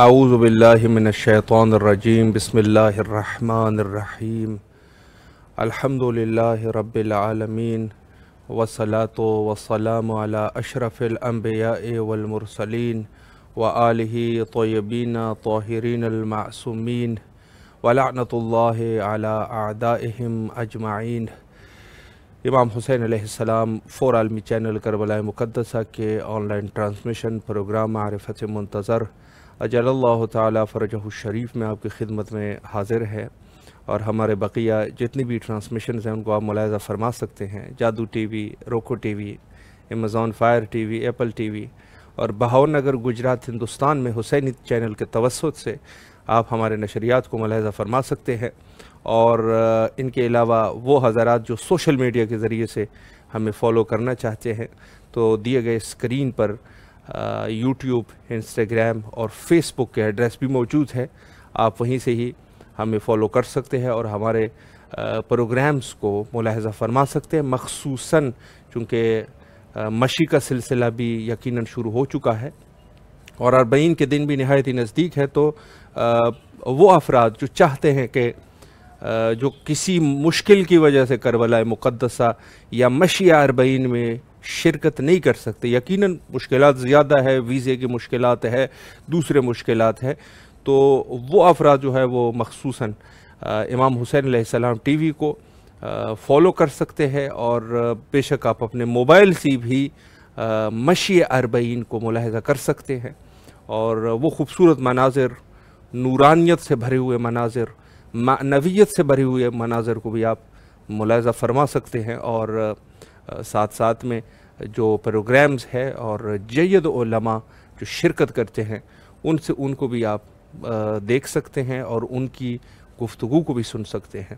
اعوذ باللہ من الشیطان الرجیم بسم اللہ الرحمن الرحیم الحمد للہ رب العالمین والصلاة والسلام علی اشرف الانبیاء والمرسلین وآلہ طیبین طاہرین المعصومین ولعنۃ اللہ علی اعدائہم اجمعین۔ امام حسین علیہ السلام فور عالمی چینل کربلا مقدسہ کے آن لائن ٹرانسمیشن پروگرام معرفت منتظر اجل اللہ تعالی فرجہ الشریف میں آپ کی خدمت میں حاضر ہے، اور ہمارے بقیہ جتنی بھی ٹرانسمیشنز ہیں ان کو آپ ملاحظہ فرما سکتے ہیں۔ جادو ٹی وی، روکو T V, Amazon fire T V, apple T V, اور بہاور نگر گجرات ہندوستان میں حسینی چینل کے توسط سے آپ ہمارے نشریات کو ملاحظہ فرما سکتے ہیں۔ اور ان کے علاوہ وہ حضرات جو سوشل میڈیا کے ذریعے سے ہمیں فالو کرنا چاہتے ہیں تو دیے گئے اسکرین پر یوٹیوب، انسٹاگرام اور فیس بک کے ایڈریس بھی موجود ہے، آپ وہیں سے ہی ہمیں فالو کر سکتے ہیں اور ہمارے پروگرامز کو ملاحظہ فرما سکتے ہیں۔ مخصوصاً چونکہ مشی کا سلسلہ بھی یقیناً شروع ہو چکا ہے اور 40 کے دن بھی نہایت ہی نزدیک ہے، تو وہ افراد جو چاہتے ہیں کہ جو کسی مشکل کی وجہ سے کربلا مقدسہ یا مشی 40 میں شرکت نہیں کر سکتے، یقیناً مشکلات زیادہ ہے، ویزے کی مشکلات ہے، دوسرے مشکلات ہے، تو وہ افراد جو ہے وہ مخصوصاً امام حسین علیہ السلام ٹی وی کو فالو کر سکتے ہیں، اور بے شک آپ اپنے موبائل سے بھی مشی 40 کو ملاحظہ کر سکتے ہیں، اور وہ خوبصورت مناظر، نورانیت سے بھرے ہوئے مناظر، معنویت سے بھرے ہوئے مناظر کو بھی آپ ملاحظہ فرما سکتے ہیں۔ اور ساتھ ساتھ میں جو پروگرامز ہے اور جید علماء جو شرکت کرتے ہیں ان کو بھی آپ دیکھ سکتے ہیں اور ان کی گفتگو کو بھی سن سکتے ہیں۔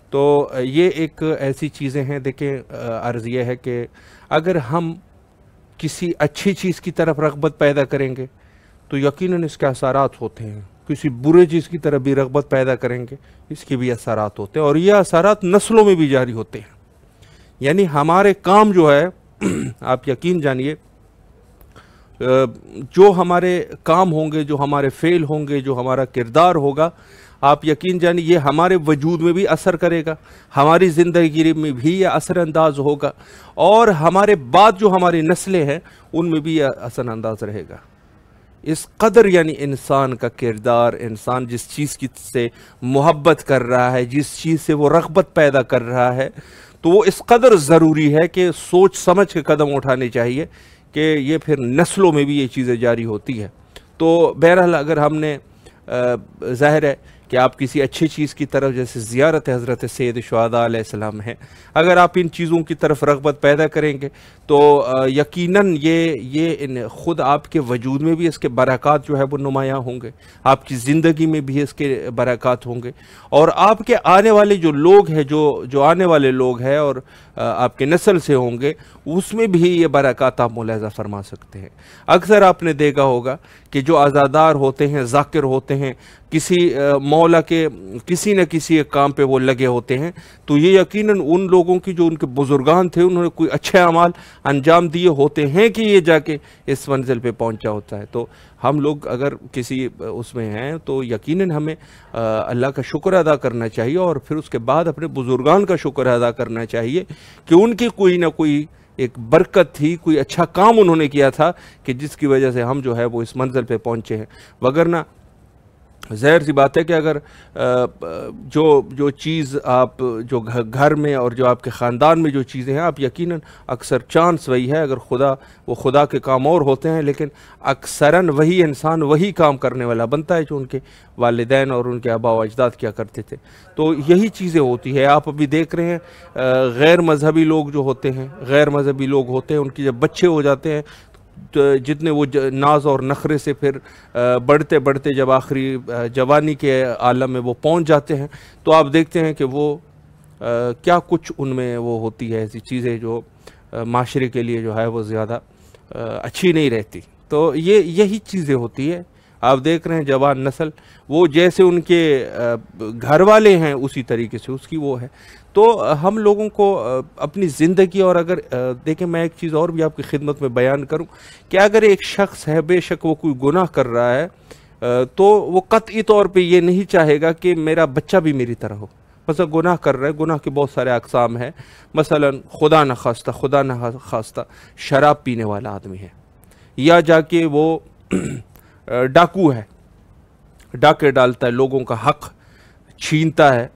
تو یہ ایک ایسی چیزیں ہیں، دیکھیں عرض یہ ہے کہ اگر ہم کسی اچھی چیز کی طرف رغبت پیدا کریں گے تو یقیناً اس کے اثرات ہوتے ہیں، کسی برے چیز کی طرف بھی رغبت پیدا کریں گے اس کے بھی اثرات ہوتے ہیں، اور یہ اثرات نسلوں میں بھی جاری ہوتے ہیں۔ یعنی ہمارے کام جو ہے آپ یقین جانیے، جو ہمارے کام ہوں گے، جو ہمارے فعل ہوں گے، جو ہمارا کردار ہوگا، آپ یقین جانیے یہ ہمارے وجود میں بھی اثر کرے گا، ہماری زندگی میں بھی یہ اثر انداز ہوگا، اور ہمارے بعد جو ہماری نسلیں ہیں ان میں بھی یہ اثر انداز رہے گا۔ اس قدر یعنی انسان کا کردار، انسان جس چیز کی سے محبت کر رہا ہے، جس چیز سے وہ رغبت پیدا کر رہا ہے، تو وہ اس قدر ضروری ہے کہ سوچ سمجھ کے قدم اٹھانے چاہیے کہ یہ پھر نسلوں میں بھی یہ چیزیں جاری ہوتی ہے۔ تو بہرحال اگر ہم نے ظاہر ہے کہ آپ کسی اچھی چیز کی طرف، جیسے زیارت حضرت سید شہداء علیہ السلام ہے، اگر آپ ان چیزوں کی طرف رغبت پیدا کریں گے تو یقیناً یہ خود آپ کے وجود میں بھی اس کے برکات جو ہے وہ نمایاں ہوں گے، آپ کی زندگی میں بھی اس کے برکات ہوں گے، اور آپ کے آنے والے جو لوگ ہیں، جو آنے والے لوگ ہیں اور آپ کے نسل سے ہوں گے، اس میں بھی یہ برکات آپ ملاحظہ فرما سکتے ہیں۔ اکثر آپ نے دیکھا ہوگا کہ جو عزادار ہوتے ہیں، ذاکر ہوتے ہیں، کسی مولا کے کسی نہ کسی ایک کام پہ وہ لگے ہوتے ہیں، تو یہ یقیناً ان لوگوں کی جو ان کے بزرگان تھے انہوں نے کوئی اچھے اعمال انجام دیے ہوتے ہیں کہ یہ جا کے اس منزل پہ پہنچا ہوتا ہے۔ تو ہم لوگ اگر کسی اس میں ہیں تو یقیناً ہمیں اللہ کا شکر ادا کرنا چاہیے، اور پھر اس کے بعد اپنے بزرگان کا شکر ادا کرنا چاہیے کہ ان کی کوئی نہ کوئی ایک برکت تھی، کوئی اچھا کام انہوں نے کیا تھا کہ جس کی وجہ سے ہم جو ہے وہ اس منزل پہ پہنچے ہیں۔ وگرنہ ظاہر سی بات ہے کہ اگر جو چیز آپ جو گھر میں اور جو آپ کے خاندان میں جو چیزیں ہیں، آپ یقیناً اکثر چانس وہی ہے، اگر وہ خدا کے کام اور ہوتے ہیں، لیکن اکثراً وہی انسان وہی کام کرنے والا بنتا ہے جو ان کے والدین اور ان کے آباء و اجداد کیا کرتے تھے۔ تو یہی چیزیں ہوتی ہے۔ آپ ابھی دیکھ رہے ہیں غیر مذہبی لوگ جو ہوتے ہیں، غیر مذہبی لوگ ہوتے ہیں، ان کی جب بچے ہو جاتے ہیں جتنے وہ ناز اور نخرے سے پھر بڑھتے بڑھتے جب آخری جوانی کے عالم میں وہ پہنچ جاتے ہیں تو آپ دیکھتے ہیں کہ وہ کیا کچھ ان میں وہ ہوتی ہے، ایسی چیزیں جو معاشرے کے لیے جو ہے وہ زیادہ اچھی نہیں رہتی۔ تو یہی چیزیں ہوتی ہے۔ آپ دیکھ رہے ہیں جوان نسل وہ جیسے ان کے گھر والے ہیں اسی طریقے سے اس کی وہ ہے۔ تو ہم لوگوں کو اپنی زندگی، اور اگر دیکھیں میں ایک چیز اور بھی آپ کی خدمت میں بیان کروں کہ اگر ایک شخص ہے، بے شک وہ کوئی گناہ کر رہا ہے، تو وہ قطعی طور پہ یہ نہیں چاہے گا کہ میرا بچہ بھی میری طرح ہو. مثلا گناہ کر رہے، گناہ کے بہت سارے اقسام ہیں. مثلا خدا نہ خواستہ شراب پینے والا آدمی ہے، یا جا کے وہ ڈاکو ہے، ڈاکے ڈالتا ہے، لوگوں کا حق چھینتا ہے.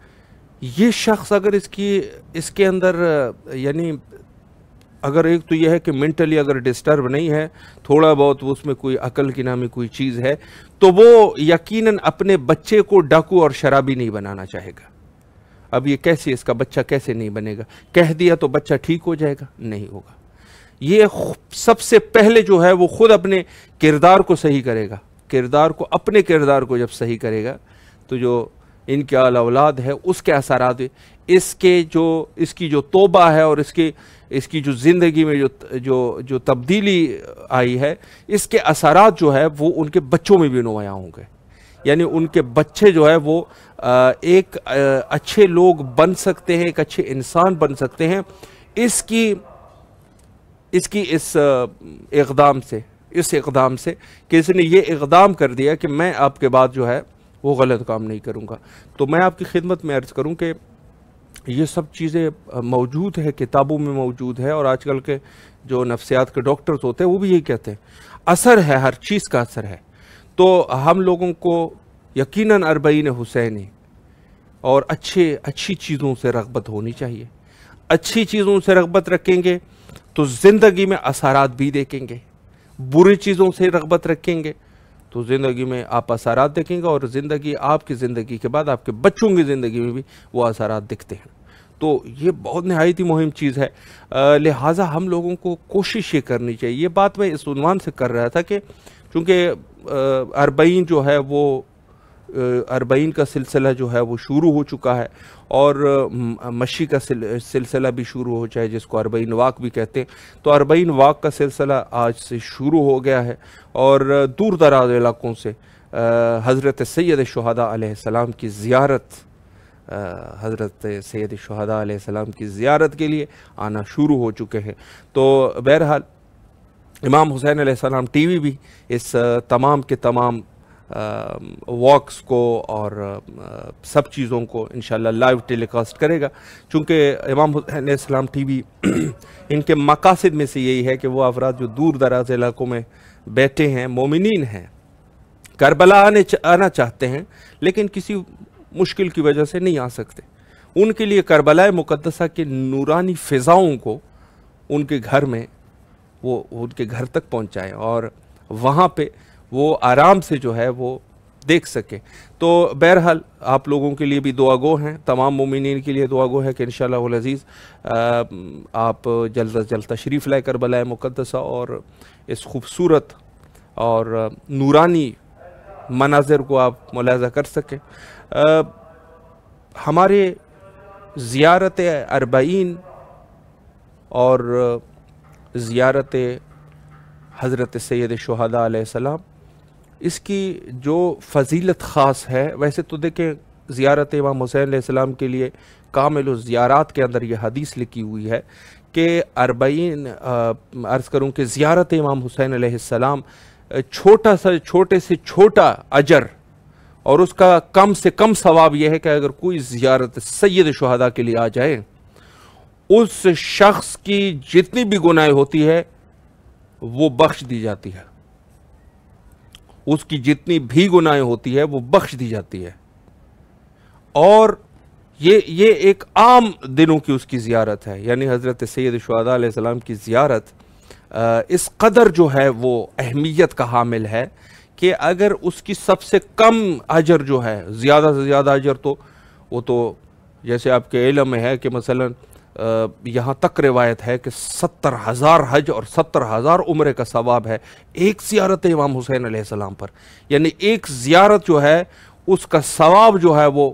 یہ شخص اگر اس کے اندر یعنی اگر ایک تو یہ ہے کہ منٹلی اگر ڈسٹرب نہیں ہے، تھوڑا بہت اس میں کوئی عقل کی نامی کوئی چیز ہے، تو وہ یقیناً اپنے بچے کو ڈاکو اور شرابی نہیں بنانا چاہے گا. اب یہ کیسے، اس کا بچہ کیسے نہیں بنے گا؟ کہہ دیا تو بچہ ٹھیک ہو جائے گا؟ نہیں ہوگا. یہ سب سے پہلے جو ہے وہ خود اپنے کردار کو صحیح کرے گا. اپنے کردار کو جب صحیح کرے گا تو جو ان کے اولاد ہے اس کے اثرات، اس کی جو توبہ ہے اور اس کی جو زندگی میں جو تبدیلی آئی ہے، اس کے اثرات جو ہے وہ ان کے بچوں میں بھی نمایاں ہوں گے. یعنی ان کے بچے جو ہے وہ ایک اچھے لوگ بن سکتے ہیں، ایک اچھے انسان بن سکتے ہیں اس اقدام سے کہ اس نے یہ اقدام کر دیا کہ میں آپ کے بعد جو ہے وہ غلط کام نہیں کروں گا. تو میں آپ کی خدمت میں عرض کروں کہ یہ سب چیزیں موجود ہے، کتابوں میں موجود ہے، اور آج کل کے جو نفسیات کے ڈاکٹرز ہوتے ہیں وہ بھی یہی کہتے ہیں اثر ہے، ہر چیز کا اثر ہے. تو ہم لوگوں کو یقیناً 40 حسینی اور اچھی چیزوں سے رغبت ہونی چاہیے. اچھی چیزوں سے رغبت رکھیں گے تو زندگی میں اثرات بھی دیکھیں گے. بری چیزوں سے رغبت رکھیں گے تو زندگی میں آپ اثرات دیکھیں گے، اور آپ کی زندگی کے بعد آپ کے بچوں کی زندگی میں بھی وہ اثرات دکھتے ہیں. تو یہ بہت نہایت ہی مہم چیز ہے. لہٰذا ہم لوگوں کو کوشش یہ کرنی چاہیے. یہ بات میں اس عنوان سے کر رہا تھا کہ چونکہ 40 جو ہے وہ 40 کا سلسلہ جو ہے وہ شروع ہو چکا ہے، اور مشی کا سلسلہ بھی شروع ہو جائے جس کو 40 واق بھی کہتے ہیں. تو 40 واق کا سلسلہ آج سے شروع ہو گیا ہے، اور دور دراز علاقوں سے حضرت سید شہداء علیہ السلام کی زیارت کے لیے آنا شروع ہو چکے ہیں. تو بہرحال امام حسین علیہ السلام ٹی وی بھی اس تمام کے تمام واکس کو اور سب چیزوں کو انشاءاللہ لائیو ٹیلی کاسٹ کرے گا. چونکہ امام حسین علیہ السلام ٹی وی ان کے مقاصد میں سے یہی ہے کہ وہ افراد جو دور دراز علاقوں میں بیٹھے ہیں، مومنین ہیں، کربلا آنا چاہتے ہیں لیکن کسی مشکل کی وجہ سے نہیں آ سکتے، ان کے لیے کربلا مقدسہ کے نورانی فضاؤں کو ان کے گھر میں وہ ان کے گھر تک پہنچائیں، اور وہاں پہ وہ آرام سے جو ہے وہ دیکھ سکیں. تو بہرحال آپ لوگوں کے لیے بھی دعا گو ہیں، تمام مومنین کے لیے دعا گو ہے کہ انشاءاللہ العزیز آپ جلد از جلد تشریف لائے کربلا مقدسہ، اور اس خوبصورت اور نورانی مناظر کو آپ ملاحظہ کر سکیں. ہمارے زیارت 40 اور زیارت حضرت سید شہداء علیہ السلام، اس کی جو فضیلت خاص ہے، ویسے تو دیکھیں زیارت امام حسین علیہ السلام کے لیے کامل الزیارات کے اندر یہ حدیث لکھی ہوئی ہے کہ 40 عرض کروں کہ زیارت امام حسین علیہ السلام چھوٹے سے چھوٹا اجر اور اس کا کم سے کم ثواب یہ ہے کہ اگر کوئی زیارت سید شہداء کے لیے آ جائے، اس شخص کی جتنی بھی گناہ ہوتی ہے وہ بخش دی جاتی ہے، اس کی جتنی بھی گناہ ہوتی ہے وہ بخش دی جاتی ہے. اور یہ ایک عام دنوں کی اس کی زیارت ہے. یعنی حضرت سید شہداء علیہ السلام کی زیارت اس قدر جو ہے وہ اہمیت کا حامل ہے کہ اگر اس کی سب سے کم اجر جو ہے، زیادہ سے زیادہ اجر تو وہ تو جیسے آپ کے علم میں ہے کہ مثلا یہاں تک روایت ہے کہ 70,000 حج اور 70,000 عمرے کا ثواب ہے ایک زیارت امام حسین علیہ السلام پر. یعنی ایک زیارت جو ہے اس کا ثواب جو ہے وہ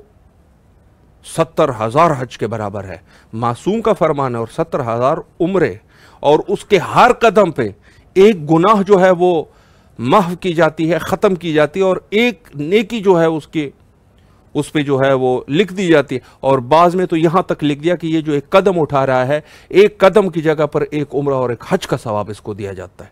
70,000 حج کے برابر ہے. معصوم کا فرمان ہے، اور 70,000 عمرے، اور اس کے ہر قدم پہ ایک گناہ جو ہے وہ محو کی جاتی ہے، ختم کی جاتی ہے، اور ایک نیکی جو ہے اس پہ جو ہے وہ لکھ دی جاتی ہے. اور بعض میں تو یہاں تک لکھ دیا کہ یہ جو ایک قدم اٹھا رہا ہے، ایک قدم کی جگہ پر ایک عمرہ اور ایک حج کا ثواب اس کو دیا جاتا ہے.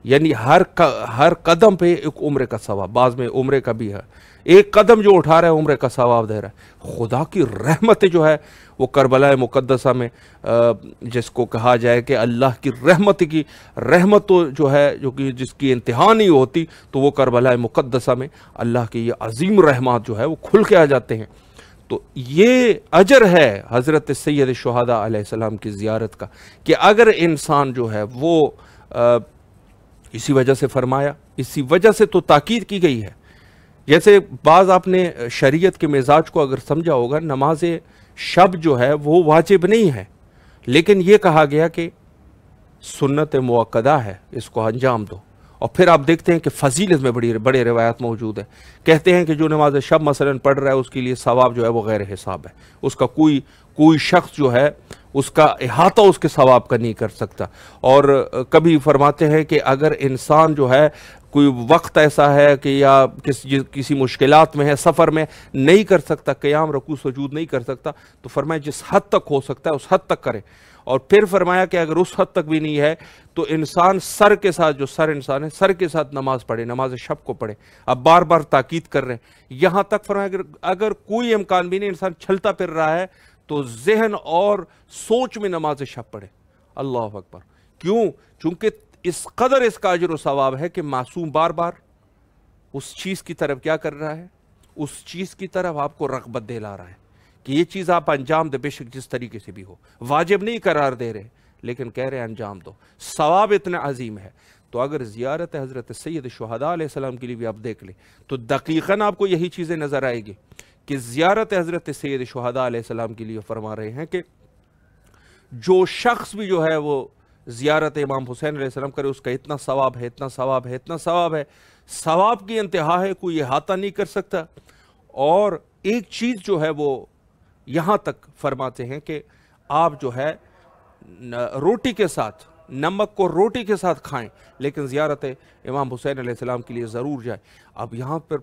یعنی ہر قدم پہ ایک عمرے کا ثواب، بعض میں عمرے کا بھی ہے، ایک قدم جو اٹھا رہا ہے عمرے کا ثواب دے رہا ہے۔ خدا کی رحمت جو ہے وہ کربلا مقدسہ میں جس کو کہا جائے کہ اللہ کی رحمت تو جو ہے جو کہ جس کی انتہا نہیں ہوتی، تو وہ کربلا مقدسہ میں اللہ کی یہ عظیم رحمات جو ہے وہ کھل کے آ جاتے ہیں۔ تو یہ اجر ہے حضرت سید الشہداء علیہ السلام کی زیارت کا، کہ اگر انسان جو ہے وہ اسی وجہ سے فرمایا، اسی وجہ سے تو تاکید کی گئی ہے۔ جیسے بعض آپ نے شریعت کے مزاج کو اگر سمجھا ہوگا، نماز شب جو ہے وہ واجب نہیں ہے، لیکن یہ کہا گیا کہ سنت مؤکدہ ہے، اس کو انجام دو۔ اور پھر آپ دیکھتے ہیں کہ فضیلت میں بڑے روایات موجود ہیں، کہتے ہیں کہ جو نماز شب مثلا پڑھ رہا ہے اس کے لیے ثواب جو ہے وہ غیر حساب ہے، اس کا کوئی شخص جو ہے اس کا احاطہ اس کے ثواب کا نہیں کر سکتا۔ اور کبھی فرماتے ہیں کہ اگر انسان جو ہے کوئی وقت ایسا ہے کہ یا کسی مشکلات میں ہے، سفر میں نہیں کر سکتا، قیام رکوع سجود نہیں کر سکتا، تو فرمایا جس حد تک ہو سکتا ہے اس حد تک کرے۔ اور پھر فرمایا کہ اگر اس حد تک بھی نہیں ہے تو انسان سر کے ساتھ، جو سر انسان ہے سر کے ساتھ نماز پڑھے، نماز شب کو پڑھے۔ اب بار بار تاکید کر رہے ہیں، یہاں تک فرمایا کہ اگر کوئی امکان بھی نہیں، انسان چھلتا پھر رہا ہے، تو ذہن اور سوچ میں نماز شب پڑھے۔ اللہ اکبر! کیوں؟ چونکہ اس قدر اس کا اجر و ثواب ہے کہ معصوم بار بار اس چیز کی طرف کیا کر رہا ہے، اس چیز کی طرف آپ کو رغبت دلا رہا ہے کہ یہ چیز آپ انجام دے، بے شک جس طریقے سے بھی ہو، واجب نہیں قرار دے رہے لیکن کہہ رہے انجام دو، ثواب اتنا عظیم ہے۔ تو اگر زیارت حضرت سید الشہداء علیہ السلام کے لیے بھی آپ دیکھ لیں تو دقیقاً آپ کو یہی چیزیں نظر آئے گی کہ زیارت حضرت سید الشہداء علیہ السلام کے لیے فرما رہے ہیں کہ جو شخص بھی جو ہے وہ زیارت امام حسین علیہ السلام کرے، اس کا اتنا ثواب ہے، اتنا ثواب ہے، اتنا ثواب ہے، ثواب کی انتہا ہے، کوئی احاطہ نہیں کر سکتا۔ اور ایک چیز جو ہے وہ یہاں تک فرماتے ہیں کہ آپ جو ہے روٹی کے ساتھ، نمک کو روٹی کے ساتھ کھائیں، لیکن زیارت امام حسین علیہ السلام کے لیے ضرور جائیں۔ اب یہاں پر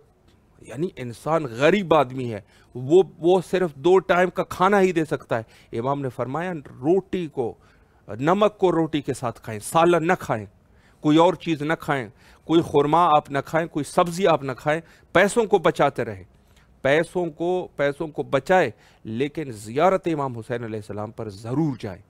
یعنی انسان غریب آدمی ہے، وہ صرف 2 ٹائم کا کھانا ہی دے سکتا ہے۔ امام نے فرمایا روٹی کو، نمک کو روٹی کے ساتھ کھائیں، سالن نہ کھائیں، کوئی اور چیز نہ کھائیں، کوئی خورما آپ نہ کھائیں، کوئی سبزی آپ نہ کھائیں، پیسوں کو بچاتے رہیں، پیسوں کو بچائے، لیکن زیارت امام حسین علیہ السلام پر ضرور جائیں،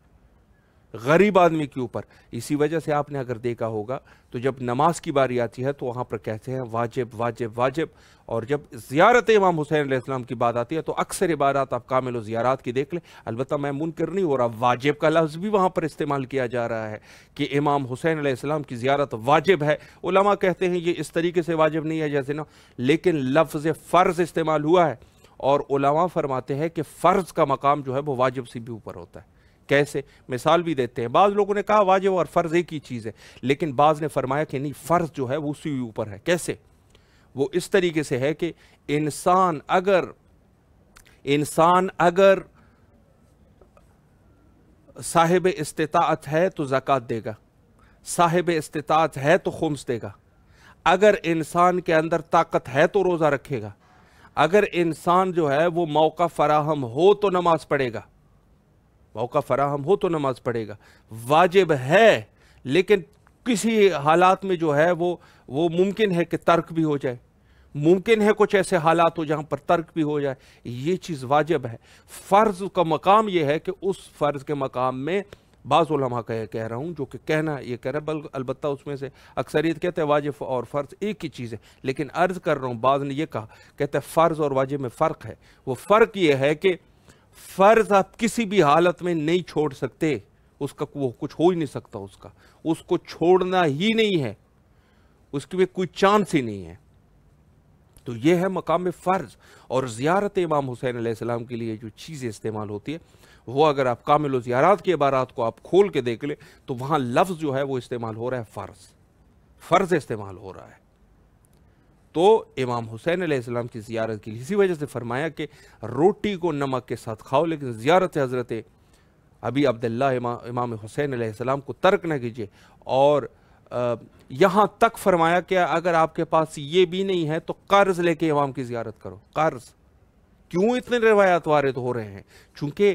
غریب آدمی کے اوپر۔ اسی وجہ سے آپ نے اگر دیکھا ہوگا تو جب نماز کی باری آتی ہے تو وہاں پر کہتے ہیں واجب واجب واجب، اور جب زیارت امام حسین علیہ السلام کی بات آتی ہے تو اکثر عبادات آپ کامل و زیارات کی دیکھ لیں۔ البتہ میں منکر نہیں ہو رہا، واجب کا لفظ بھی وہاں پر استعمال کیا جا رہا ہے کہ امام حسین علیہ السلام کی زیارت واجب ہے۔ علماء کہتے ہیں یہ اس طریقے سے واجب نہیں ہے جیسے نا، لیکن لفظ فرض استعمال ہوا ہے، اور علماء فرماتے ہیں کہ فرض کا مقام جو ہے وہ واجب سے بھی اوپر ہوتا ہے۔ کیسے؟ مثال بھی دیتے ہیں، بعض لوگوں نے کہا واجب اور فرض ایک ہی چیز ہے، لیکن بعض نے فرمایا کہ نہیں، فرض جو ہے وہ اسی اوپر ہے۔ کیسے؟ وہ اس طریقے سے ہے کہ انسان اگر صاحب استطاعت ہے تو زکوٰۃ دے گا، صاحب استطاعت ہے تو خمس دے گا، اگر انسان کے اندر طاقت ہے تو روزہ رکھے گا، اگر انسان جو ہے وہ موقع فراہم ہو تو نماز پڑھے گا، موقع فراہم ہو تو نماز پڑھے گا۔ واجب ہے لیکن کسی حالات میں جو ہے وہ ممکن ہے کہ ترک بھی ہو جائے، ممکن ہے کچھ ایسے حالات ہو جہاں پر ترک بھی ہو جائے، یہ چیز واجب ہے۔ فرض کا مقام یہ ہے کہ اس فرض کے مقام میں بعض علماء کہہ رہا ہوں جو کہ کہنا یہ کہہ رہا ہے، البتہ اس میں سے اکثریت کہتے ہیں واجب اور فرض ایک ہی چیز ہے، لیکن عرض کر رہا ہوں بعض نے یہ کہا، کہتے ہیں فرض اور واجب میں فرق ہے۔ وہ فرق یہ ہے کہ فرض آپ کسی بھی حالت میں نہیں چھوڑ سکتے، اس کا وہ کچھ ہو ہی نہیں سکتا، اس کو چھوڑنا ہی نہیں ہے، اس کے بھی کوئی چانس ہی نہیں ہے۔ تو یہ ہے مقام فرض۔ اور زیارت امام حسین علیہ السلام کے لیے جو چیزیں استعمال ہوتی ہے وہ اگر آپ کامل و زیارات کے عبارات کو آپ کھول کے دیکھ لیں تو وہاں لفظ جو ہے وہ استعمال ہو رہا ہے فرض استعمال ہو رہا ہے۔ تو امام حسین علیہ السلام کی زیارت کے لیے اسی وجہ سے فرمایا کہ روٹی کو نمک کے ساتھ کھاؤ، لیکن زیارت حضرت ابی عبداللہ امام حسین علیہ السلام کو ترک نہ کیجیے۔ اور یہاں تک فرمایا کہ اگر آپ کے پاس یہ بھی نہیں ہے تو قرض لے کے امام کی زیارت کرو۔ قرض کیوں اتنے روایات وارد ہو رہے ہیں؟ چونکہ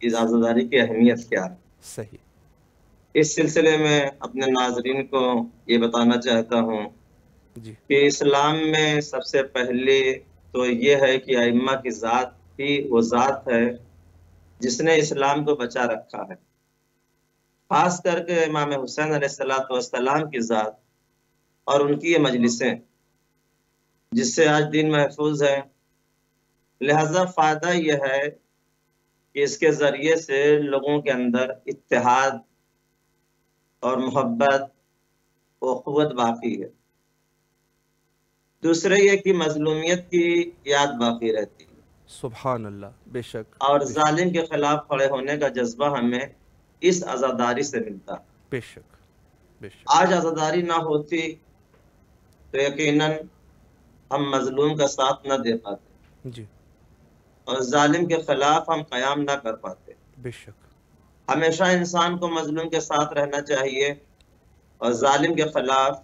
اس عزاداری کی اہمیت کیا ہے۔ صحیح. اس سلسلے میں اپنے ناظرین کو یہ بتانا چاہتا ہوں جی. کہ اسلام میں سب سے پہلے تو یہ ہے کہ ائمہ کی ذات ہی وہ ذات ہے جس نے اسلام کو بچا رکھا ہے، خاص کر کے امام حسین علیہ السلام کی ذات اور ان کی یہ مجلسیں جس سے آج دین محفوظ ہے۔ لہذا فائدہ یہ ہے کہ اس کے ذریعے سے لوگوں کے اندر اتحاد اور محبت و قوت باقی ہے۔ دوسرے یہ کہ مظلومیت کی یاد باقی رہتی ہے سبحان اللہ. بے شک. اور بے شک. ظالم کے خلاف کھڑے ہونے کا جذبہ ہمیں اس عزاداری سے ملتا ہے۔ بے شک. بے شک. آج عزاداری نہ ہوتی تو یقیناً ہم مظلوم کا ساتھ نہ دے پاتے جی. اور ظالم کے خلاف ہم قیام نہ کر پاتے۔ بے شک. ہمیشہ انسان کو مظلوم کے ساتھ رہنا چاہیے اور ظالم کے خلاف۔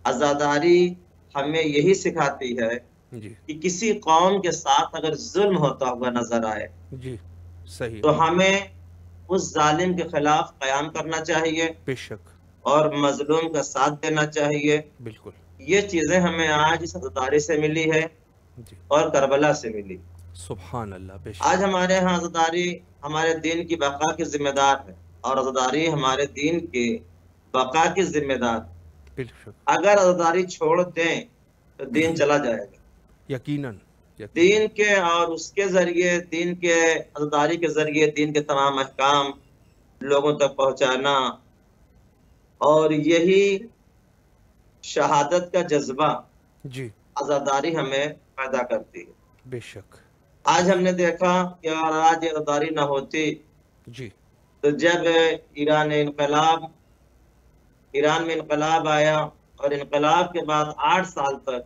عزاداری ہمیں یہی سکھاتی ہے جی. کہ کسی قوم کے ساتھ اگر ظلم ہوتا ہوا نظر آئے جی. صحیح. تو ہمیں اس ظالم کے خلاف قیام کرنا چاہیے بے شک. اور مظلوم کا ساتھ دینا چاہیے۔ بالکل. یہ چیزیں ہمیں آج اس عزاداری سے ملی ہے جی. اور کربلا سے ملی۔ سبحان اللہ. بے شک. آج ہمارے ہاں عزاداری ہمارے دین کی بقا کی ذمہ دار ہے اور عزاداری ہمارے دین کی بقا کی ذمہ دار ہے۔ بے شک. اگر عزاداری چھوڑ دیں تو دین چلا جائے گا۔ یقیناً. دین کے اور اس کے ذریعے دین کے عزاداری کے ذریعے دین کے تمام احکام لوگوں تک پہنچانا اور یہی شہادت کا جذبہ جی. عزاداری ہمیں پیدا کرتی ہے۔ بے شک. آج ہم نے دیکھا کہ اگر آج یہ عزاداری نہ ہوتی جی. تو جب ایران میں انقلاب آیا اور انقلاب کے بعد 8 سال تک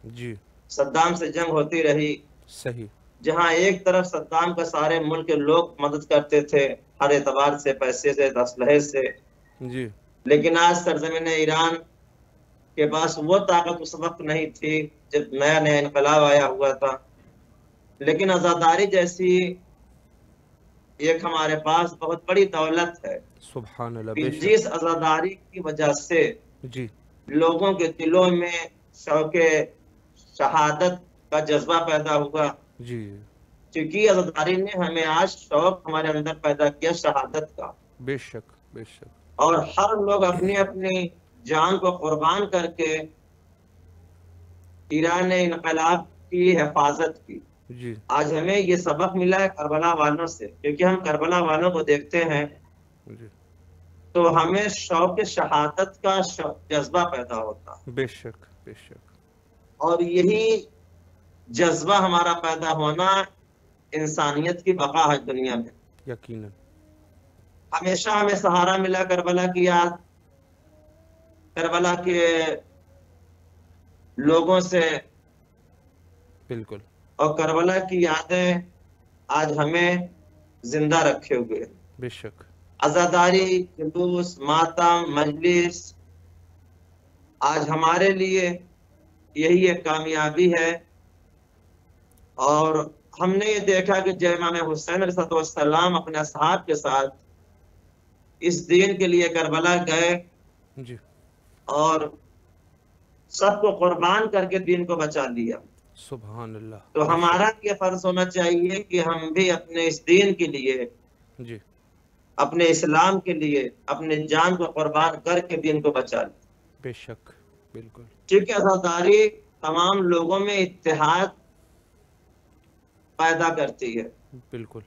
جی. صدام سے جنگ ہوتی رہی، صحیح. جہاں ایک طرف صدام کا سارے ملک کے لوگ مدد کرتے تھے ہر اعتبار سے، پیسے سے، اسلحے سے، جی. لیکن آج سرزمین ایران کے پاس وہ طاقت اس وقت نہیں تھی جب نیا نیا انقلاب آیا ہوا تھا، لیکن عزاداری جیسی ایک ہمارے پاس بہت بڑی دولت ہے سبحان اللہ. کہ بے شک. جس عزاداری کی وجہ سے جی. لوگوں کے دلوں میں شوق شہادت کا جذبہ پیدا ہوا، جی. کیونکہ عزاداری نے ہمیں آج شوق ہمارے اندر پیدا کیا شہادت کا، بے شک. بے شک. اور ہر لوگ اپنی اپنی جان کو قربان کر کے ایران انقلاب کی حفاظت کی۔ جی. آج ہمیں یہ سبق ملا ہے کربلا والوں سے، کیونکہ ہم کربلا والوں کو دیکھتے ہیں جی. تو ہمیں شوق شہادت کا جذبہ پیدا ہوتا ہے، بے شک. بے شک. اور یہی جذبہ ہمارا پیدا ہونا انسانیت کی بقا ہے دنیا میں۔ یقیناً. ہمیشہ ہمیں سہارا ملا کربلا کی یاد، کربلا کے لوگوں سے، بالکل. اور کربلا کی یادیں آج ہمیں زندہ رکھے ہوئے ہیں۔ بے شک. عزاداری، جلوس، ماتم، مجلس آج ہمارے لیے یہی ایک کامیابی ہے، اور ہم نے یہ دیکھا کہ جب امام حسین علیہ السلام اپنے اصحاب کے ساتھ اس دین کے لیے کربلا گئے جی. اور سب کو قربان کر کے دین کو بچا لیا، سبحان اللہ. تو ہمارا یہ فرض ہونا چاہیے کہ ہم بھی اپنے اس دین کے لیے، جی. اپنے اسلام کے لیے اپنے جان کو قربان کر کے دین کو بچا لیں، بے شک. بالکل. کیونکہ عزاداری تمام لوگوں میں اتحاد پیدا کرتی ہے، بالکل.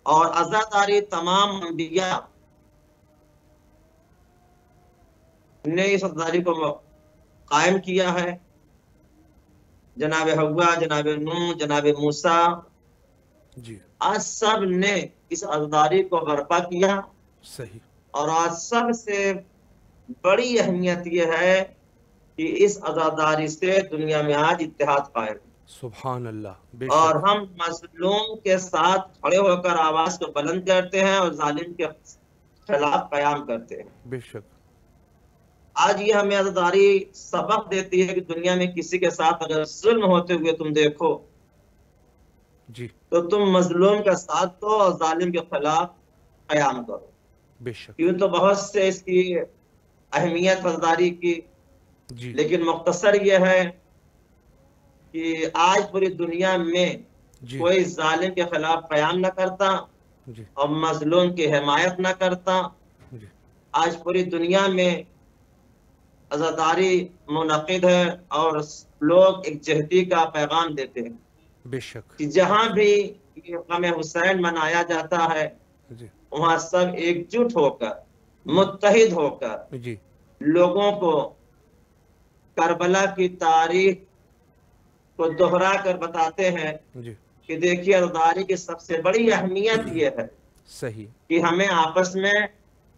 اور عزاداری تمام انبیاء نے اس عزاداری کو قائم کیا ہے۔ جناب حوا، جناب نوح، جناب موسیٰ، جی. آج سب نے اس عزاداری کو برپا کیا، صحیح. اور آج سب سے بڑی اہمیت یہ ہے کہ اس عزاداری سے دنیا میں آج اتحاد قائم ہے، سبحان اللہ. بے اور شک. ہم مظلوم کے ساتھ کھڑے ہو کر آواز کو بلند کرتے ہیں اور ظالم کے خلاف قیام کرتے ہیں۔ بے شک. آج یہ ہمیں عزاداری سبق دیتی ہے کہ دنیا میں کسی کے ساتھ اگر ظلم ہوتے ہوئے تم دیکھو جی تو تم مظلوم کا ساتھ دو اور ظالم کے خلاف قیام کرو. بے شک. یوں تو بہت سے اس کی اہمیت وزداری کی، جی لیکن مختصر یہ ہے کہ آج پوری دنیا میں جی کوئی ظالم کے خلاف قیام نہ کرتا جی اور مظلوم کی حمایت نہ کرتا. جی آج پوری دنیا میں عزاداری منعقد ہے اور لوگ ایک جہتی کا پیغام دیتے ہیں بے شک. کہ جہاں بھی یہ غم حسین منایا جاتا ہے جی وہاں سب ایک جٹ ہو کر، متحد ہو کر جی لوگوں کو کربلا کی تاریخ کو دہرا کر بتاتے ہیں جی کہ دیکھیے عزاداری کی سب سے بڑی اہمیت یہ ہے صحیح. کہ ہمیں آپس میں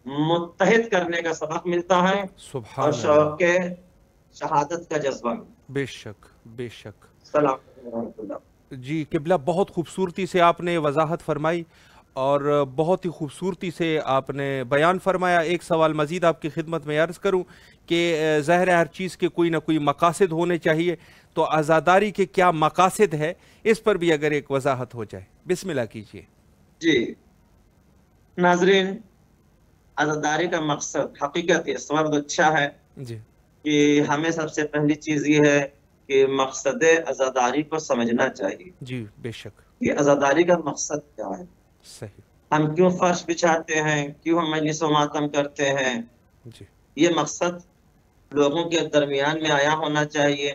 متحد کرنے کا سبق ملتا ہے اور سبحان اللہ. شوق شہادت کا جذبہ ملتا ہے. بے شک بے شک. السلام علیکم ورحمۃ اللہ. جی قبلہ، بہت خوبصورتی سے آپ نے وضاحت فرمائی اور بہت ہی خوبصورتی سے آپ نے بیان فرمایا. ایک سوال مزید آپ کی خدمت میں عرض کروں کہ ظاہر ہے ہر چیز کے کوئی نہ کوئی مقاصد ہونے چاہیے، تو عزاداری کے کیا مقاصد ہے اس پر بھی اگر ایک وضاحت ہو جائے. بسم اللہ کیجیے. جی ناظرین، عزاداری کا مقصد حقیقت اس وقت اچھا ہے جی کہ ہمیں سب سے پہلی چیز یہ ہے کہ مقصد عزاداری کو سمجھنا چاہیے جی بے شک. کہ عزاداری کا مقصد کیا ہے. صحیح. ہم کیوں فرش بچھاتے ہیں، کیوں ہم مجلس و ماتم کرتے ہیں، جی یہ مقصد لوگوں کے درمیان میں آیا ہونا چاہیے.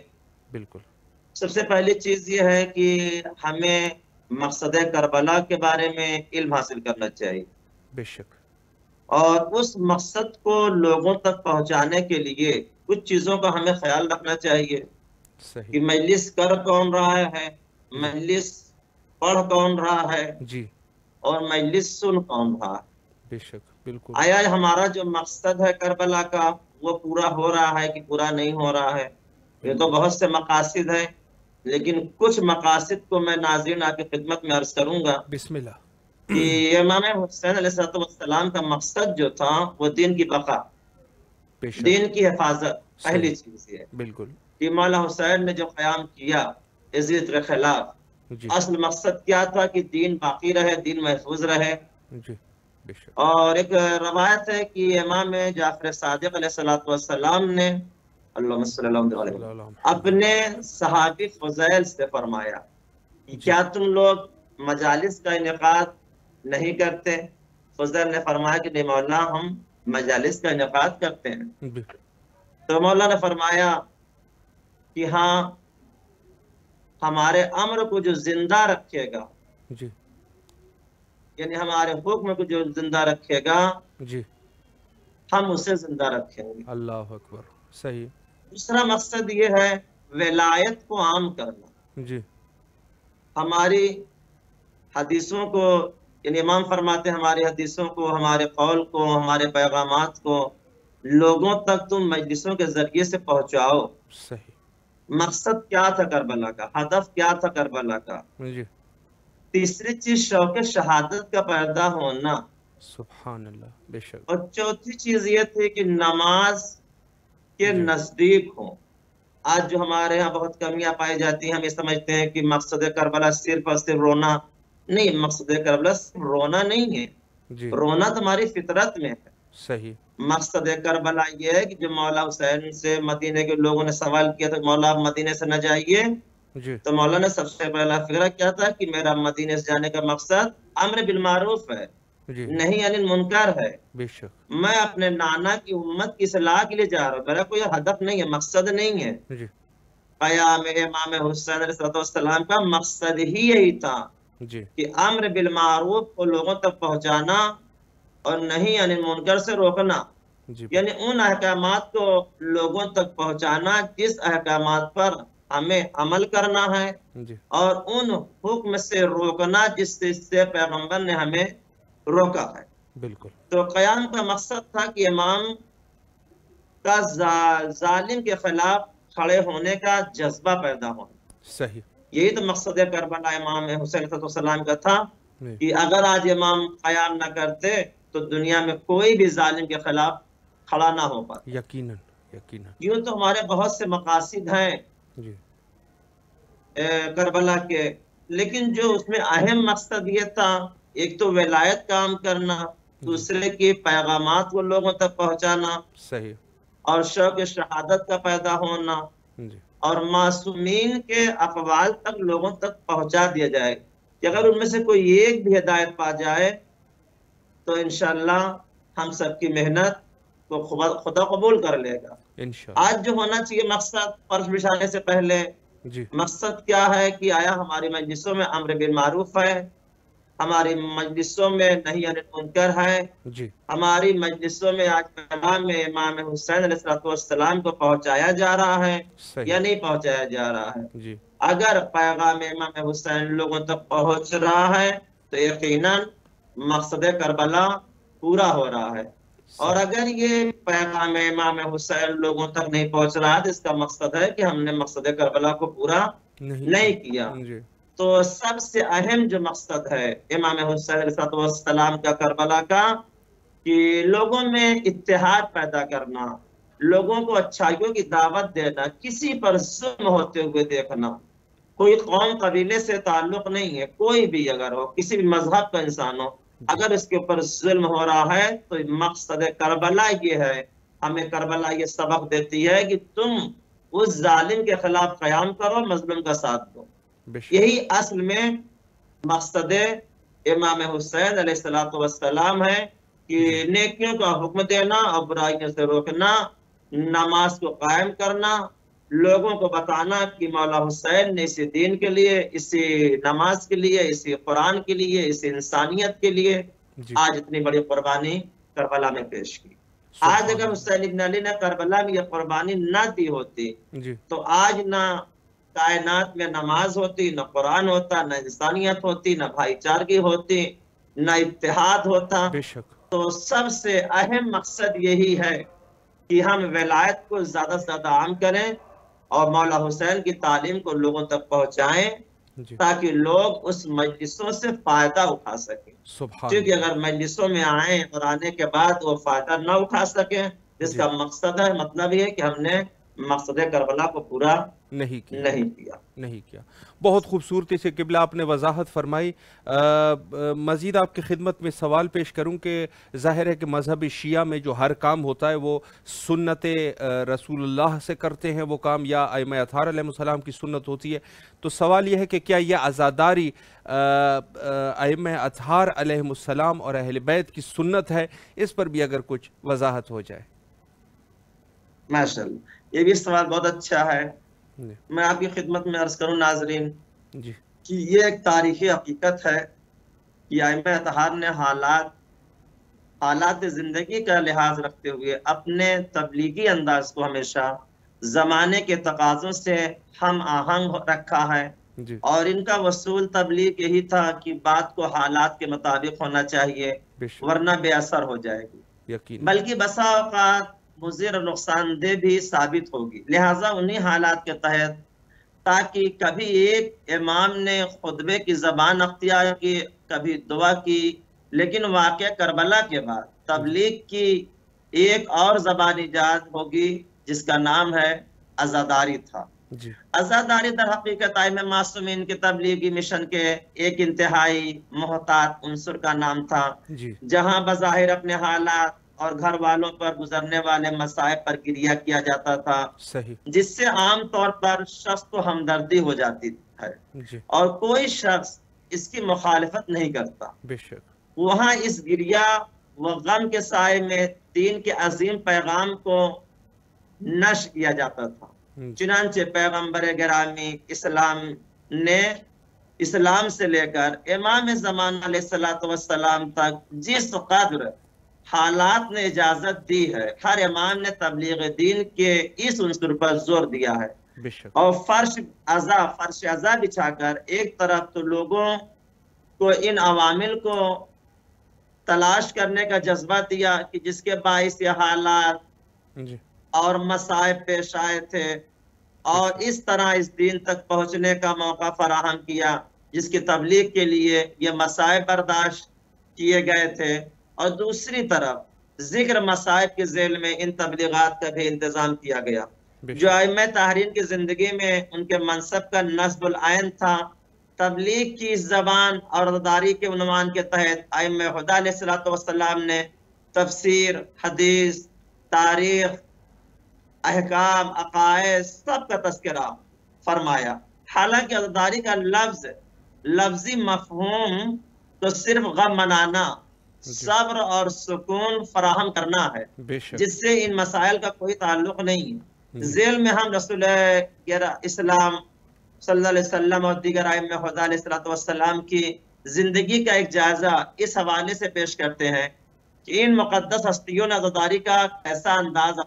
بالکل. سب سے پہلی چیز یہ ہے کہ ہمیں مقصد کربلا کے بارے میں علم حاصل کرنا چاہیے بے شک. اور اس مقصد کو لوگوں تک پہنچانے کے لیے کچھ چیزوں کا ہمیں خیال رکھنا چاہیے صحیح. کہ مجلس کر کون رہا ہے، جی مجلس پڑھ کون رہا ہے جی اور مجلس سن کون رہا ہے. بے شک. بالکل. آیا ہمارا جو مقصد ہے کربلا کا وہ پورا ہو رہا ہے کہ پورا نہیں ہو رہا ہے. یہ تو بہت سے مقاصد ہیں، لیکن کچھ مقاصد کو میں ناظرین آپ کی خدمت میں عرض کروں گا بسم اللہ. کہ امام حسین علیہ السلام کا مقصد جو تھا وہ دین کی بقا، بے شک. دین کی حفاظت. پہلی صحیح. چیز یہ ہے بالکل. کہ مولا حسین نے جو قیام کیا یزید کے خلاف، جی اصل مقصد کیا تھا کہ دین باقی رہے، دین محفوظ رہے. جی بے شک. اور ایک روایت ہے کہ امام جعفر صادق علیہ السلام نے اللہم صلی اللہ علیہ وسلم اپنے صحابی فضیل سے فرمایا کہ کیا تم لوگ مجالس کا انعقاد نہیں کرتے؟ فضیل نے فرمایا کہ نہیں مولا، ہم مجالس کا انعقاد کرتے ہیں. تو مولا نے فرمایا کہ ہاں، ہمارے امر کو جو زندہ رکھے گا، جی یعنی ہمارے حکم کو جو زندہ رکھے گا جی ہم اسے زندہ رکھیں گے. اللہ اکبر. صحیح. دوسرا مقصد یہ ہے ولایت کو عام کرنا. جی ہماری حدیثوں کو، یعنی امام فرماتے ہیں ہماری حدیثوں کو، ہمارے قول کو، ہمارے پیغامات کو لوگوں تک تم مجلسوں کے ذریعے سے پہنچاؤ. صحیح. مقصد کیا تھا کربلا کا، ہدف کیا تھا کربلا کا. جی تیسری چیز شوق شہادت کا پیدا ہونا. سبحان اللہ. بے شک. اور چوتھی چیز یہ تھی کہ نماز کے جی نزدیک ہوں. آج جو ہمارے ہاں بہت کمیاں پائی جاتی ہیں، ہم یہ سمجھتے ہیں کہ مقصد کربلا صرف اور صرف رونا. نہیں، مقصد کربلا صرف رونا نہیں ہے، جی رونا تمہاری فطرت میں ہے. صحیح. مقصد کربلا یہ ہے کہ جو مولا حسین سے مدینے کے لوگوں نے سوال کیا تھا مولا آپ مدینے سے نہ جائیے، جی تو مولا نے سب سے پہلا فکرہ کیا تھا کہ میرا مدینے سے جانے کا مقصد امر بالمعروف ہے، جی نہیں عن المنکر ہے. بے شک. میں اپنے نانا کی امت کی اصلاح کے لیے جا رہا ہوں، میرا کوئی ہدف نہیں ہے، مقصد نہیں ہے. جی قیام امام حسین علیہ السلام کا مقصد ہی یہی تھا جی کہ امر بالمعروف کو لوگوں تک پہنچانا اور نہیں عن المنکر سے روکنا. جی یعنی ان احکامات کو لوگوں تک پہنچانا جس احکامات پر ہمیں عمل کرنا ہے، جی اور ان حکم سے روکنا جس سے پیغمبر نے ہمیں روکا ہے. بالکل. تو قیام کا مقصد تھا کہ امام کا ظالم کے خلاف کھڑے ہونے کا جذبہ پیدا ہونا. صحیح. یہی تو مقصد کربلا امام حسین علیہ السلام کا تھا جی کہ اگر آج امام قیام نہ کرتے تو دنیا میں کوئی بھی ظالم کے خلاف کھڑا نہ ہو پاتا. یقیناً یقیناً. یوں تو ہمارے بہت سے مقاصد ہیں جی کربلا کے، لیکن جو اس میں اہم مقصد یہ تھا، ایک تو ولایت کام کرنا، دوسرے کی پیغامات کو لوگوں تک پہنچانا، صحیح، اور شوق شہادت کا پیدا ہونا، جی اور معصومین کے اقوال تک لوگوں تک پہنچا دیا جائے کہ اگر ان میں سے کوئی ایک بھی ہدایت پا جائے تو انشاءاللہ ہم سب کی محنت کو خدا قبول کر لے گا۔ انشاءاللہ، آج جو ہونا چاہیے مقصد، فرض بچھانے سے پہلے جی مقصد کیا ہے کہ آیا ہماری مجلسوں میں امر بالمعروف ہے، ہماری مجلسوں میں نہی عن المنکر ہے، جی ہماری مجلسوں میں آج کلام میں امام حسین علیہ السلام کو پہنچایا جا رہا ہے صحیح، یا نہیں پہنچایا جا رہا ہے؟ جی اگر پیغام امام حسین لوگوں تک پہنچ رہا ہے تو یقیناً مقصد کربلا پورا ہو رہا ہے، اور صحیح، اگر یہ پیغام امام حسین لوگوں تک نہیں پہنچ رہا تو اس کا مقصد ہے کہ ہم نے مقصد کربلا کو پورا نہیں کیا۔ جی تو سب سے اہم جو مقصد ہے امام حسین علیہ السلام کا کربلا کا، کہ لوگوں میں اتحاد پیدا کرنا، لوگوں کو اچھائیوں کی دعوت دینا، کسی پر ظلم ہوتے ہوئے دیکھنا۔ کوئی قوم قبیلے سے تعلق نہیں ہے، کوئی بھی اگر ہو، کسی بھی مذہب کا انسان ہو، جی اگر اس کے اوپر ظلم ہو رہا ہے تو مقصد کربلا یہ ہے، ہمیں کربلا یہ سبق دیتی ہے کہ تم اس ظالم کے خلاف قیام کرو، مظلوم کا ساتھ دو۔ بے شک، یہی اصل میں مقصد امام حسین علیہ السلام ہے، کہ نیکیوں کا حکم دینا اور برائیوں سے روکنا، نماز کو قائم کرنا، لوگوں کو بتانا کہ مولا حسین نے اسی دین کے لیے، اسی نماز کے لیے، اسی قرآن کے لیے، اسی انسانیت کے لیے جی آج اتنی بڑی قربانی کربلا میں پیش کی۔ آج سبحان اگر حسین ابن علی نے کربلا میں یہ قربانی نہ دی ہوتی اللہ، جی تو آج نہ کائنات میں نماز ہوتی، نہ قرآن ہوتا، نہ انسانیت ہوتی، نہ بھائی چارگی ہوتی، نہ اتحاد ہوتا۔ بے شک، تو سب سے اہم مقصد یہی ہے کہ ہم ولایت کو زیادہ سے زیادہ عام کریں اور مولا حسین کی تعلیم کو لوگوں تک پہنچائیں، جی تاکہ لوگ اس مجلسوں سے فائدہ اٹھا سکیں۔ سبحان کیونکہ اللہ، اگر مجلسوں میں آئیں اور آنے کے بعد وہ فائدہ نہ اٹھا سکیں، جس جی کا مقصد ہے، مطلب یہ ہے کہ ہم نے مقصد کربلا کو پورا نہیں کیا، نہیں کیا۔ نہیں کیا۔ بہت خوبصورتی سے قبلہ آپ نے وضاحت فرمائی۔ مزید آپ کی خدمت میں سوال پیش کروں کہ ظاہر ہے کہ مذہب شیعہ میں جو ہر کام ہوتا ہے وہ سنت رسول اللہ سے کرتے ہیں وہ کام، یا ائمہ اطہار علیہ السلام کی سنت ہوتی ہے۔ تو سوال یہ ہے کہ کیا یہ عزاداری ائمہ اطہار علیہ السلام اور اہل بیت کی سنت ہے؟ اس پر بھی اگر کچھ وضاحت ہو جائے۔ ماشاءاللہ، یہ بھی سوال بہت اچھا ہے۔ جی میں آپ کی خدمت میں عرض کروں ناظرین جی کہ یہ ایک تاریخی حقیقت ہے کہ ائمہ اطہار نے حالات زندگی کا لحاظ رکھتے ہوئے اپنے تبلیغی انداز کو ہمیشہ زمانے کے تقاضوں سے ہم آہنگ رکھا ہے، جی اور ان کا اصول تبلیغ یہی تھا کہ بات کو حالات کے مطابق ہونا چاہیے، بے شک، ورنہ بے اثر ہو جائے گی، یقین، بلکہ بسا اوقات مضر اور نقصان دہ بھی ثابت ہوگی۔ لہٰذا انہی حالات کے تحت، تاکہ کبھی ایک امام نے خطبے کی زبان اختیار کی، کبھی دعا کی، لیکن واقعہ کربلا کے بعد تبلیغ کی ایک اور زبان ایجاد ہوگی جس کا نام ہے عزاداری تھا۔ جی عزاداری در حقیقت ائمہ معصومین کے تبلیغی مشن کے ایک انتہائی محتاط عنصر کا نام تھا، جی جہاں بظاہر اپنے حالات اور گھر والوں پر گزرنے والے مصائب پر گریہ کیا جاتا تھا، صحیح، جس سے عام طور پر شخص کو ہمدردی ہو جاتی ہے جی اور کوئی شخص اس کی مخالفت نہیں کرتا۔ بے شک، وہاں اس گریہ و غم کے سائے میں دین کے عظیم پیغام کو نشر کیا جاتا تھا۔ چنانچہ پیغمبر گرامی اسلام نے اسلام سے لے کر امام زمان علیہ السلام تک جس قدر حالات نے اجازت دی ہے، ہر امام نے تبلیغ دین کے اس عنصر پر زور دیا ہے، بے شک، اور فرش عزا بچھا کر ایک طرف تو لوگوں کو ان عوامل کو تلاش کرنے کا جذبہ دیا کہ جس کے باعث یہ حالات جی اور مصائب پیش آئے تھے، اور اس طرح اس دین تک پہنچنے کا موقع فراہم کیا جس کی تبلیغ کے لیے یہ مصائب برداشت کیے گئے تھے، اور دوسری طرف ذکر مصائب کے ذیل میں ان تبلیغات کا بھی انتظام کیا گیا، جو ائمہ طاہرین کی زندگی میں ان کے منصب کا نصب العین تھا۔ تبلیغ کی اس زبان اور عزاداری کے عنوان کے تحت ائمہ خدا علیہ الصلوۃ والسلام نے تفسیر، حدیث، تاریخ، احکام، عقائد سب کا تذکرہ فرمایا۔ حالانکہ عزاداری کا لفظی مفہوم تو صرف غم منانا، صبر اور سکون فراہم کرنا ہے، جس سے ان مسائل کا کوئی تعلق نہیں ہے۔ ذیل میں ہم رسول اسلام صلی اللہ علیہ وسلم اور دیگر ائمہ خدا علیہ السلام کی زندگی کا ایک جائزہ اس حوالے سے پیش کرتے ہیں کہ ان مقدس ہستیوں نے عزاداری کا کیسا انداز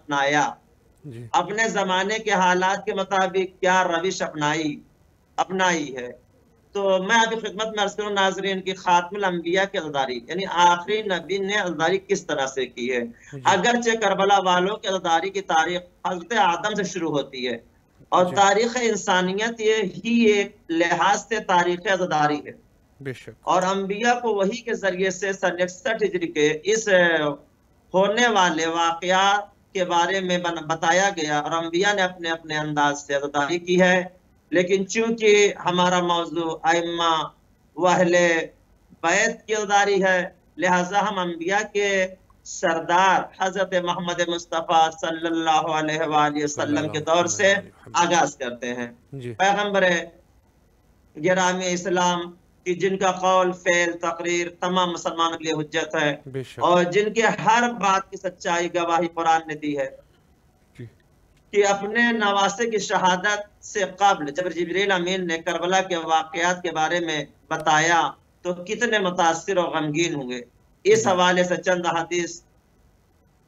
اپنے زمانے کے حالات کے مطابق کیا روش اپنائی ہے۔ تو میں ابھی خدمت میں عرض کروں ناظرین کی خاتم الانبیاء کی عزاداری، یعنی آخری نبی نے عزاداری کس طرح سے کی ہے۔ اگرچہ کربلا والوں کی عزاداری کی تاریخ حضرت آدم سے شروع ہوتی ہے، اور تاریخ انسانیت ہی ایک لحاظ سے تاریخ عزاداری ہے، اور انبیاء کو وحی کے ذریعے سے سن 61 ہجری کے اس ہونے والے واقعات کے بارے میں بتایا گیا، اور انبیاء نے اپنے اپنے انداز سے عزاداری کی ہے۔ لیکن چونکہ ہمارا موضوع ائمہ و اہل بیت کی عزاداری ہے، لہٰذا ہم انبیاء کے سردار حضرت محمد مصطفیٰ صلی اللہ علیہ وآلہ وسلم کے دور سے آغاز کرتے ہیں۔ پیغمبر گرامی اسلام کی جن کا قول، فعل، تقریر تمام مسلمانوں کے لیے حجت ہے، اور جن کے ہر بات کی سچائی گواہی قرآن نے دی ہے، کہ اپنے نواسے کی شہادت سے قبل جب جبریل امین نے کربلا کے واقعات کے بارے میں بتایا تو کتنے متاثر و غمگین ہوئے۔ اس حوالے سے چند حدیث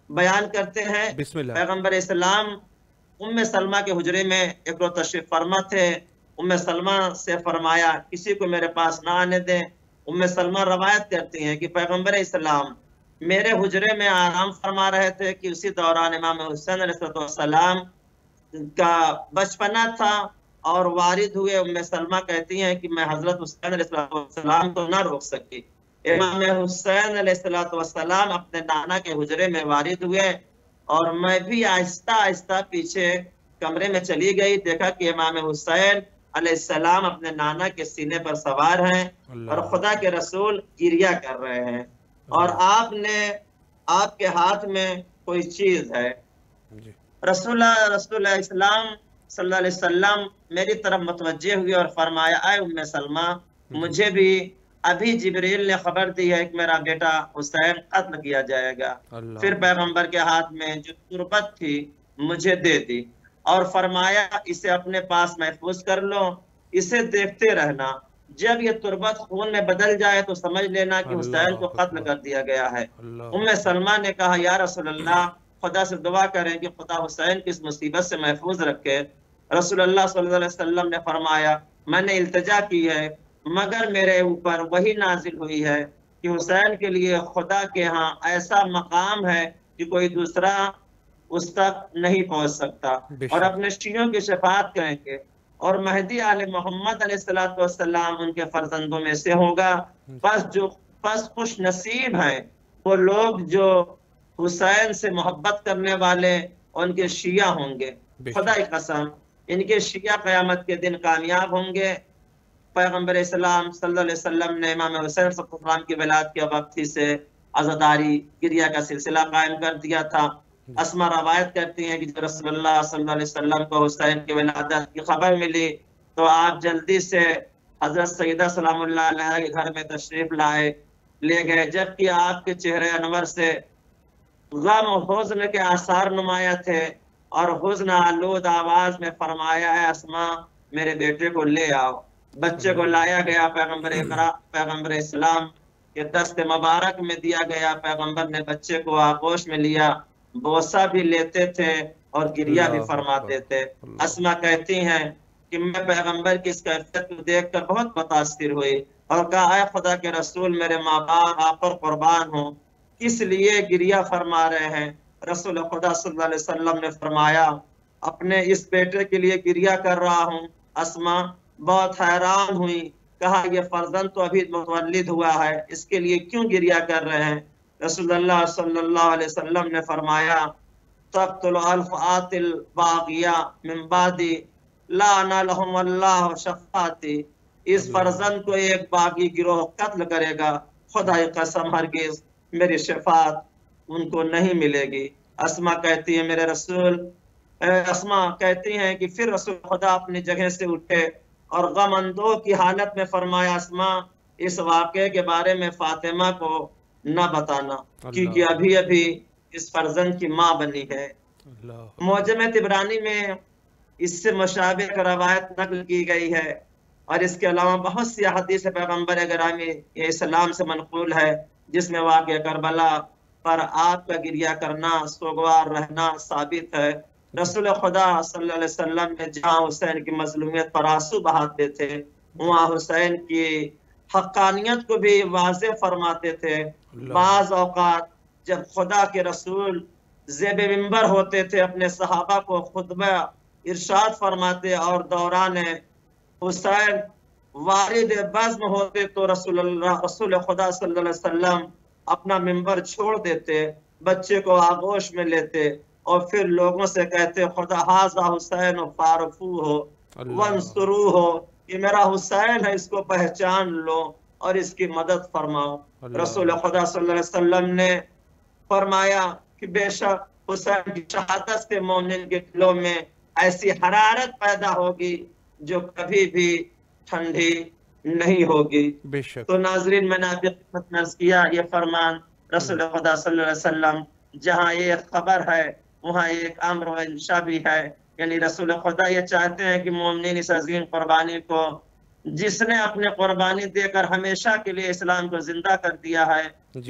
بیان کرتے ہیں۔ پیغمبر اسلام ام سلمہ کے حجرے میں ایک روز تشریف فرما تھے۔ ام سلمہ سے فرمایا کسی کو میرے پاس نہ آنے دیں۔ ام سلمہ روایت کرتی ہیں کہ پیغمبر اسلام میرے حجرے میں آرام فرما رہے تھے کہ اسی دوران امام حسین علیہ السلام کا بچپنا تھا اور وارد ہوئے۔ ام سلمہ کہتی ہیں کہ میں حضرت حسین علیہ السلام کو نہ روک سکی۔ امام حسین علیہ السلام اپنے نانا کے حجرے میں وارد ہوئے، اور میں بھی آہستہ آہستہ پیچھے کمرے میں چلی گئی۔ دیکھا کہ امام حسین علیہ السلام اپنے نانا کے سینے پر سوار ہیں اور خدا کے رسول گریہ کر رہے ہیں، اور آپ کے ہاتھ میں کوئی چیز ہے۔ رسول اسلام صلی اللہ علیہ وسلم میری طرف متوجہ ہوئی اور فرمایا اے ام سلمہ، مجھے بھی ابھی جبریل نے خبر دی ہے کہ میرا بیٹا حسین قتل کیا جائے گا۔ پھر پیغمبر کے ہاتھ میں جو تربت تھی مجھے دے دی اور فرمایا اسے اپنے پاس محفوظ کر لو، اسے دیکھتے رہنا، جب یہ تربت خون میں بدل جائے تو سمجھ لینا کہ حسین کو قتل کر دیا گیا ہے۔ ام سلمہ نے کہا یا رسول اللہ، خدا سے دعا کریں کہ خدا حسین کی اس مصیبت سے محفوظ رکھے۔ رسول اللہ صلی اللہ علیہ وسلم نے فرمایا میں نے التجا کی ہے، مگر میرے اوپر وہی نازل ہوئی ہے کہ حسین کے لیے خدا کے ہاں ایسا مقام ہے کہ کوئی دوسرا اس تک نہیں پہنچ سکتا، اور اپنے شیعوں کی شفاعت کریں گے، اور مہدی آل محمد علیہ السلام ان کے فرزندوں میں سے ہوگا۔ پس خوش نصیب ہیں وہ لوگ جو حسین سے محبت کرنے والے ان کے شیعہ ہوں گے۔ خدا کی قسم ان کے شیعہ قیامت کے دن کامیاب ہوں گے۔ پیغمبر اسلام صلی اللہ علیہ وسلم نے امام حسین صلی اللہ علیہ وسلم کی ولادت کے وقت ہی سے عزاداری گریہ کا سلسلہ قائم کر دیا تھا۔ اسما روایت کرتی ہیں کہ جب رسول اللہ صلی اللہ علیہ وسلم کو حسین کی ولادت کی خبر ملی تو آپ جلدی سے حضرت سیدہ سلام اللہ علیہ کے گھر میں تشریف لے گئے، جبکہ آپ کے چہرے انور سے غم و حزن کے آثار نمایاں تھے، اور حزن آلود آواز میں فرمایا ہے اسما میرے بیٹے کو لے آؤ۔ بچے کو لایا گیا، پیغمبر اسلام کے دست مبارک میں دیا گیا۔ پیغمبر نے بچے کو آغوش میں لیا، بوسہ بھی لیتے تھے اور گریہ بھی فرماتے تھے۔ اسما کہتی ہیں کہ میں پیغمبر کی اس کیفیت کو دیکھ کر بہت متاثر ہوئی اور کہا اے خدا کے رسول میرے ماں باپ آپ پر قربان ہوں، کس لیے گریہ فرما رہے ہیں؟ رسول خدا صلی اللہ علیہ وسلم نے فرمایا اپنے اس بیٹے کے لیے گریہ کر رہا ہوں۔ اسما بہت حیران ہوئی، کہا یہ فرزند تو ابھی متولد ہوا ہے، اس کے لیے کیوں گریہ کر رہے ہیں؟ رسول اللہ صلی اللہ علیہ وسلم نے فرمایا تقتل الفئات الباغیہ من بعدی لا نالہم اللہ شفاعتی، اس فرزند کو ایک باغی گروہ قتل کرے گا، خدا کی قسم ہرگز میری شفاعت ان کو نہیں ملے گی۔ اسما کہتی ہے میرے رسول، اسما کہتی ہیں کہ پھر رسول خدا اپنی جگہ سے اٹھے اور غم اندوہ کی حالت میں فرمایا، اسما اس واقعے کے بارے میں فاطمہ کو نہ بتانا، کیونکہ ابھی ابھی اس فرزند کی ماں بنی ہے۔ معجم طبرانی میں اس سے مشابہ ایک روایت نقل کی گئی ہے، اور اس کے علاوہ بہت سی حدیث پیغمبر گرامی اسلام سے منقول ہے جس میں واقعہ کربلا پر آگ کا گریہ کرنا، سوگوار رہنا ثابت ہے۔ رسول خدا صلی اللہ علیہ وسلم نے جہاں حسین کی مظلومیت پر آنسو بہاتے تھے، وہاں حسین کی حقانیت کو بھی واضح فرماتے تھے۔ بعض اوقات جب خدا کے رسول زیب منبر ہوتے تھے، اپنے صحابہ کو خطبہ ارشاد فرماتے، اور دوران حسین وارد بزم ہوتے تو رسول خدا صلی اللہ علیہ وسلم اپنا منبر چھوڑ دیتے، بچے کو آغوش میں لیتے اور پھر لوگوں سے کہتے، خدا ھذا حسین فارفوہ وانصروہ، یہ میرا حسین ہے، اس کو پہچان لو اور اس کی مدد فرماؤ۔ رسول خدا صلی اللہ علیہ وسلم نے فرمایا کہ بے شک حسین کی شہادت سے مومن کے دلوں میں ایسی حرارت پیدا ہوگی جو کبھی بھی ٹھنڈی نہیں ہوگی۔ بے شک۔ تو ناظرین، میں نے آپ کی خدمت میں عرض کیا، یہ فرمان رسول خدا صلی اللہ علیہ وسلم، جہاں ایک خبر ہے وہاں ایک امر و انشاء بھی ہے، یعنی رسول خدا یہ چاہتے ہیں کہ مومنین اس عظیم قربانی کو، جس نے اپنے قربانی دے کر ہمیشہ کے لیے اسلام کو زندہ کر دیا ہے،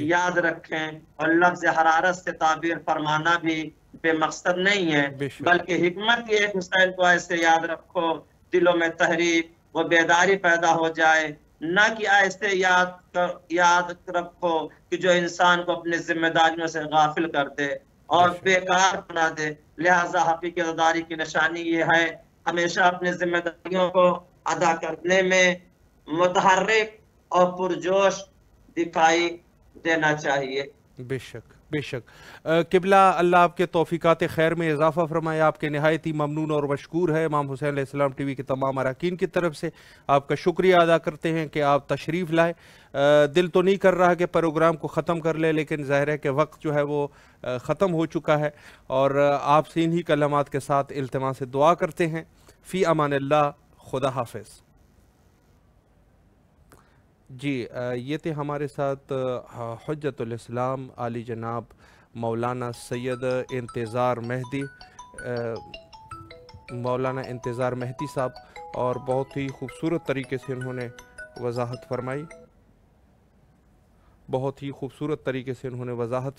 یاد رکھیں۔ اور لفظ حرارت سے تعبیر فرمانا بھی بے مقصد نہیں ہے، بلکہ حکمت یہ حسین کو ایسے یاد رکھو دلوں میں تحریک و بیداری پیدا ہو جائے، نہ کہ ایسے یاد رکھو کہ جو انسان کو اپنے ذمہ داریوں سے غافل کر دے اور بیکار بنا دے۔ لہذا حقیقت داری کی نشانی یہ ہے ہمیشہ اپنے ذمہ داریوں کو ادا کرنے میں متحرک اور پرجوش دکھائی دینا چاہیے۔ بے شک بے شک۔ قبلہ اللہ آپ کے توفیقات خیر میں اضافہ فرمائے، آپ کے نہایت ہی ممنون اور مشکور ہے۔ امام حسین علیہ السلام ٹی وی کے تمام اراکین کی طرف سے آپ کا شکریہ ادا کرتے ہیں کہ آپ تشریف لائے۔ دل تو نہیں کر رہا کہ پروگرام کو ختم کر لے، لیکن ظاہر ہے کہ وقت جو ہے وہ ختم ہو چکا ہے، اور آپ سے انہی کلمات کے ساتھ التماس سے دعا کرتے ہیں۔ فی امان اللہ، خدا حافظ۔ جی یہ تھے ہمارے ساتھ حجت الاسلام عالی جناب مولانا سید انتظار مہدی صاحب، اور بہت ہی خوبصورت طریقے سے انہوں نے وضاحت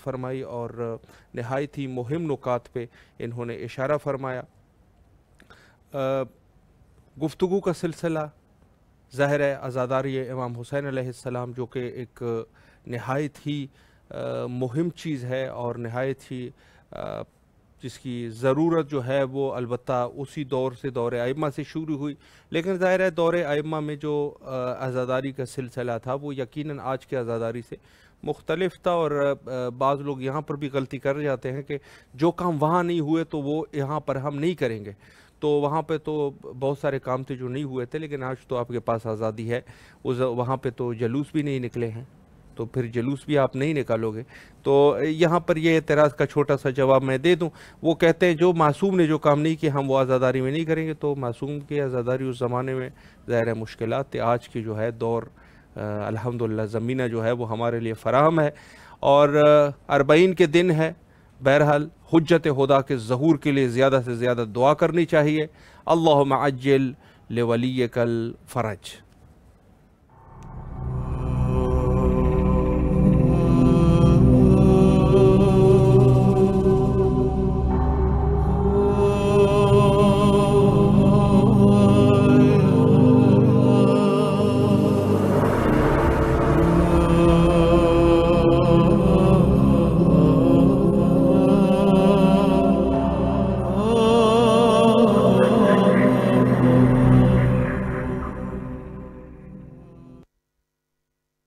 فرمائی، اور نہایت ہی مہم نکات پہ انہوں نے اشارہ فرمایا۔ گفتگو کا سلسلہ ظاہر ہے عزاداری امام حسین علیہ السلام، جو کہ ایک نہایت ہی مہم چیز ہے، اور نہایت ہی جس کی ضرورت جو ہے وہ البتہ اسی دور سے، دور ائمہ سے شروع ہوئی، لیکن ظاہر ہے دور ائمہ میں جو عزاداری کا سلسلہ تھا وہ یقیناً آج کے عزاداری سے مختلف تھا، اور بعض لوگ یہاں پر بھی غلطی کر جاتے ہیں کہ جو کام وہاں نہیں ہوئے تو وہ یہاں پر ہم نہیں کریں گے، تو وہاں پہ تو بہت سارے کام تھے جو نہیں ہوئے تھے، لیکن آج تو آپ کے پاس آزادی ہے، وہاں پہ تو جلوس بھی نہیں نکلے ہیں، تو پھر جلوس بھی آپ نہیں نکالو گے۔ تو یہاں پر یہ اعتراض کا چھوٹا سا جواب میں دے دوں، وہ کہتے ہیں جو معصوم نے جو کام نہیں کیا ہم وہ عزاداری میں نہیں کریں گے، تو معصوم کی عزاداری اس زمانے میں ظاہر ہے مشکلات تھے، آج کی جو ہے دور الحمدللہ زمینہ جو ہے وہ ہمارے لیے فراہم ہے، اور 40 کے دن ہے۔ بہرحال حجت خدا کے ظہور کے لیے زیادہ سے زیادہ دعا کرنی چاہیے۔ اللہم عجل لولیک الفرج۔